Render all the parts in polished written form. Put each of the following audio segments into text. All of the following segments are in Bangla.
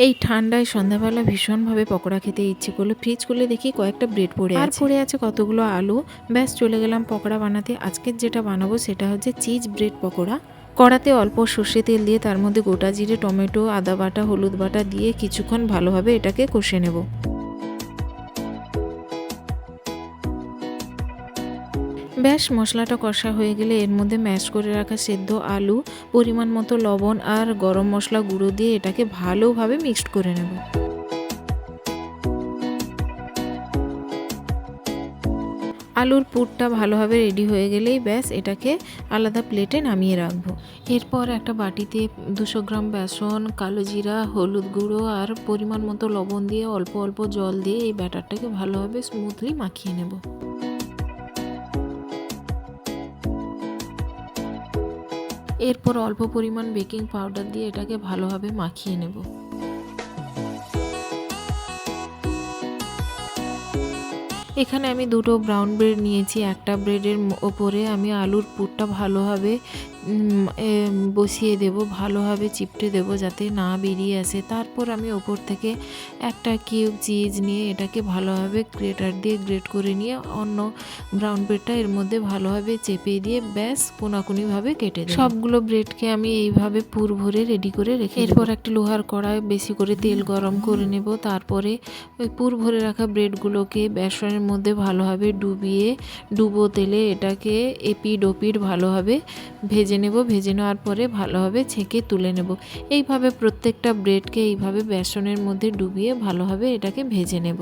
এই ঠান্ডায় সন্ধ্যাবেলা ভীষণভাবে পকোড়া খেতে ইচ্ছে করলো। ফ্রিজ খুলে দেখি কয়েকটা ব্রেড পড়ে আছে, আর পড়ে আছে কতগুলো আলু। ব্যাস চলে গেলাম পকোড়া বানাতে। আজকের যেটা বানাবো সেটা হচ্ছে চিজ ব্রেড পকোড়া। কড়াতে অল্প সর্ষে তেল দিয়ে তার মধ্যে গোটা জিরে, টমেটো, আদা বাটা, হলুদ বাটা দিয়ে কিছুক্ষণ ভালোভাবে এটাকে কষে নেব। ব্যাস মশলাটা কষা হয়ে গেলে এর মধ্যে ম্যাশ করে রাখা সেদ্ধ আলু, পরিমাণ মতো লবণ আর গরম মশলা গুঁড়ো দিয়ে এটাকে ভালোভাবে মিক্সড করে নেব। আলুর পুরটা ভালোভাবে রেডি হয়ে গেলেই ব্যাস এটাকে আলাদা প্লেটে নামিয়ে রাখবো। এরপর একটা বাটিতে 200 গ্রাম বেসন, কালো জিরা, হলুদ গুঁড়ো আর পরিমাণ মতো লবণ দিয়ে অল্প অল্প জল দিয়ে এই ব্যাটারটাকে ভালোভাবে স্মুথলি মাখিয়ে নেব। এরপর অল্প পরিমাণ বেকিং পাউডার দিয়ে এটাকে ভালোভাবে মাখিয়ে নেব। এখানে আমি দুটো ব্রাউন ব্রেড নিয়েছি। একটা ব্রেডের ওপরে আমি আলুর পুরটা ভালোভাবে বসিয়ে দেব, ভালোভাবে চিপটে দেব যাতে না বেরিয়ে আসে। তারপর আমি ওপর থেকে একটা কিউব চিজ নিয়ে এটাকে ভালোভাবে গ্রেটার দিয়ে গ্রেট করে নিয়ে অন্য ব্রাউন ব্রেডটা এর মধ্যে ভালোভাবে চেপে দিয়ে ব্যাস কোনাকুনিভাবে কেটে দেব। সবগুলো ব্রেডকে আমি এইভাবে পুর ভরে রেডি করে রেখে এরপর একটা লোহার কড়াই বেশি করে তেল গরম করে নেব। তারপরে ওই পুর ভরে রাখা ব্রেডগুলোকে বেসনের মধ্যে ভালোভাবে ডুবো তেলে এটাকে এপিড ওপিড ভালোভাবে ভেজে নেব। ভেজে নেওয়ার পরে ভালোভাবে ছেঁকে তুলে নেব। এইভাবে প্রত্যেকটা ব্রেডকে এইভাবে বেসনের মধ্যে ডুবিয়ে ভালোভাবে এটাকে ভেজে নেব।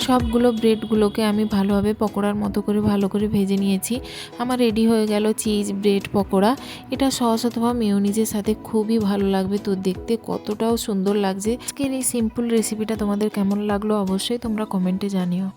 সবগুলো ব্রেডগুলোকে আমি ভালোভাবে পকোড়ার মতো করে ভালো করে ভেজে নিয়েছি। আমার রেডি হয়ে গেল চিজ ব্রেড পকোড়া। এটা সস অথবা মেয়োনিজের সাথে খুবই ভালো লাগবে। তো দেখতে কতটাও সুন্দর লাগছে। আজকের এই সিম্পল রেসিপিটা তোমাদের কেমন লাগলো অবশ্যই তোমরা কমেন্টে জানিও।